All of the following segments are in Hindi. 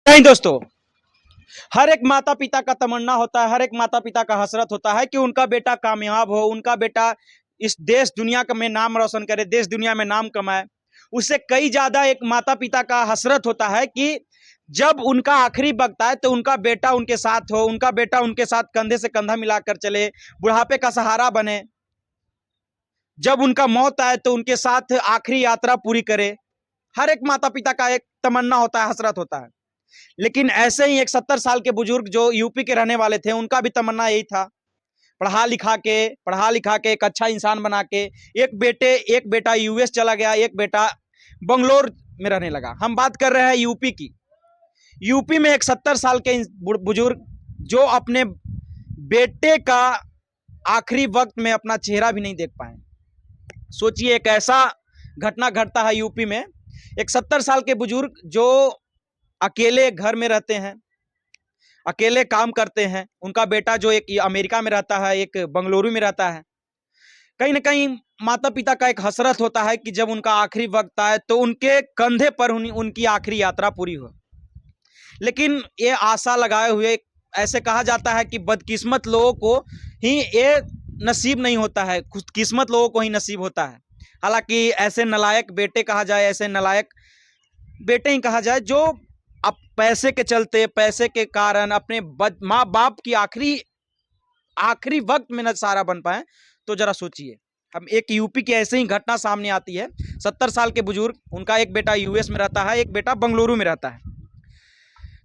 नहीं दोस्तों, हर एक माता पिता का तमन्ना होता है, हर एक माता पिता का हसरत होता है कि उनका बेटा कामयाब हो, उनका बेटा इस देश दुनिया का में नाम रोशन करे, देश दुनिया में नाम कमाए। उससे कई ज्यादा एक माता पिता का हसरत होता है कि जब उनका आखिरी वक्त आए तो उनका बेटा उनके साथ हो, उनका बेटा उनके साथ कंधे से कंधा मिलाकर चले, बुढ़ापे का सहारा बने। जब उनका मौत आए तो उनके साथ आखिरी यात्रा पूरी करे। हर एक माता पिता का एक तमन्ना होता है, हसरत होता है। लेकिन ऐसे ही एक 70 साल के बुजुर्ग जो यूपी के रहने वाले थे, उनका भी तमन्ना यही था, पढ़ा लिखा के एक अच्छा इंसान बना के एक बेटा यूएस चला गया, एक बेटा बंगलोर में रहने लगा। हम बात कर रहे हैं यूपी की। यूपी में एक 70 साल के बुजुर्ग जो अपने बेटे का आखिरी वक्त में अपना चेहरा भी नहीं देख पाए। सोचिए, एक ऐसा घटना घटता है यूपी में। एक 70 साल के बुजुर्ग जो अकेले घर में रहते हैं, अकेले काम करते हैं। उनका बेटा जो एक अमेरिका में रहता है, एक बंगलुरु में रहता है। कहीं ना कहीं माता पिता का एक हसरत होता है कि जब उनका आखिरी वक्त आए तो उनके कंधे पर उनकी आखिरी यात्रा पूरी हो। लेकिन ये आशा लगाए हुए, ऐसे कहा जाता है कि बदकिस्मत लोगों को ही ये नसीब नहीं होता है, खुशकिस्मत लोगों को ही नसीब होता है। हालांकि ऐसे नलायक बेटे कहा जाए, ऐसे नलायक बेटे ही कहा जाए जो अब पैसे के चलते, पैसे के कारण अपने माँ बाप की आखिरी आखिरी वक्त में न सहारा बन पाए। तो जरा सोचिए, हम एक यूपी की ऐसे ही घटना सामने आती है। 70 साल के बुजुर्ग, उनका एक बेटा यूएस में रहता है, एक बेटा बंगलुरु में रहता है।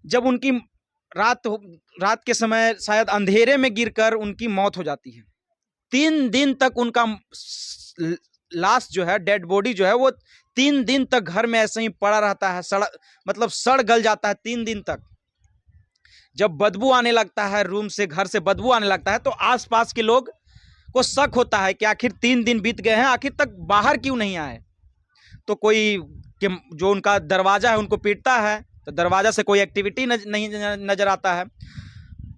जब उनकी रात रात के समय शायद अंधेरे में गिरकर उनकी मौत हो जाती है। 3 दिन तक उनका लाश जो है, डेड बॉडी जो है, वो 3 दिन तक घर में ऐसे ही पड़ा रहता है, सड़ गल जाता है 3 दिन तक। जब बदबू आने लगता है, रूम से, घर से बदबू आने लगता है, तो आसपास के लोग को शक होता है कि आखिर 3 दिन बीत गए हैं, आखिर तक बाहर क्यों नहीं आए। तो कोई जो उनका दरवाजा है उनको पीटता है, तो दरवाजा से कोई एक्टिविटी नहीं नजर आता है।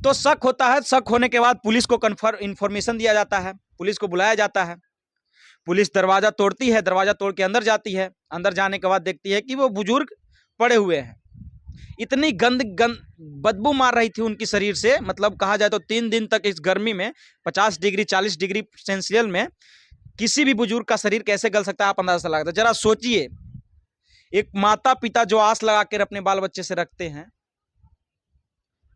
तो शक होता है। शक होने के बाद पुलिस को इंफॉर्मेशन दिया जाता है, पुलिस को बुलाया जाता है। पुलिस दरवाजा तोड़ती है, दरवाजा तोड़ के अंदर जाती है। अंदर जाने के बाद देखती है कि वो बुजुर्ग पड़े हुए हैं। इतनी गंद बदबू मार रही थी उनकी शरीर से, मतलब कहा जाए तो 3 दिन तक इस गर्मी में 50 डिग्री 40 डिग्री सेल्सियस में किसी भी बुजुर्ग का शरीर कैसे गल सकता है, आप अंदाजा लगा सकते हैं। जरा सोचिए, एक माता पिता जो आस लगा कर अपने बाल बच्चे से रखते हैं,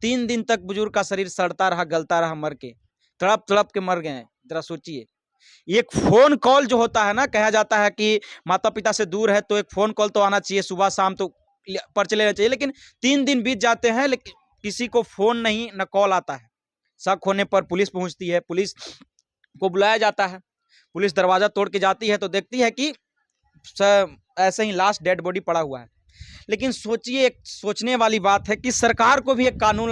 3 दिन तक बुजुर्ग का शरीर सड़ता रहा, गलता रहा, मर के तड़प तड़प के मर गए। जरा सोचिए, एक फोन कॉल जो होता है ना, कहा जाता है कि माता पिता से दूर है तो एक फोन कॉल तो आना चाहिए, सुबह शाम तो पर्चे लेना चाहिए। लेकिन 3 दिन बीत जाते हैं, लेकिन किसी को फोन नहीं, न कॉल आता है। शक होने पर पुलिस पहुंचती है, पुलिस को बुलाया जाता है। पुलिस दरवाजा तोड़ के जाती है तो देखती है कि ऐसे ही लास्ट डेड बॉडी पड़ा हुआ है। लेकिन सोचिए, एक सोचने वाली बात है कि सरकार को भी एक कानून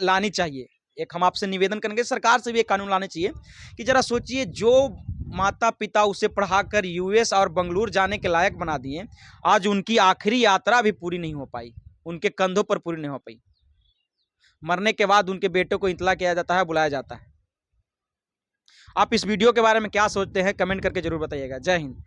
लानी चाहिए। एक हम आपसे निवेदन करेंगे, सरकार से भी एक कानून लाने चाहिए कि जरा सोचिए, जो माता पिता उसे पढ़ाकर यूएस और बंगलुरु जाने के लायक बना दिए, आज उनकी आखिरी यात्रा भी पूरी नहीं हो पाई, उनके कंधों पर पूरी नहीं हो पाई। मरने के बाद उनके बेटों को इतला किया जाता है, बुलाया जाता है। आप इस वीडियो के बारे में क्या सोचते हैं, कमेंट करके जरूर बताइएगा। जय हिंद।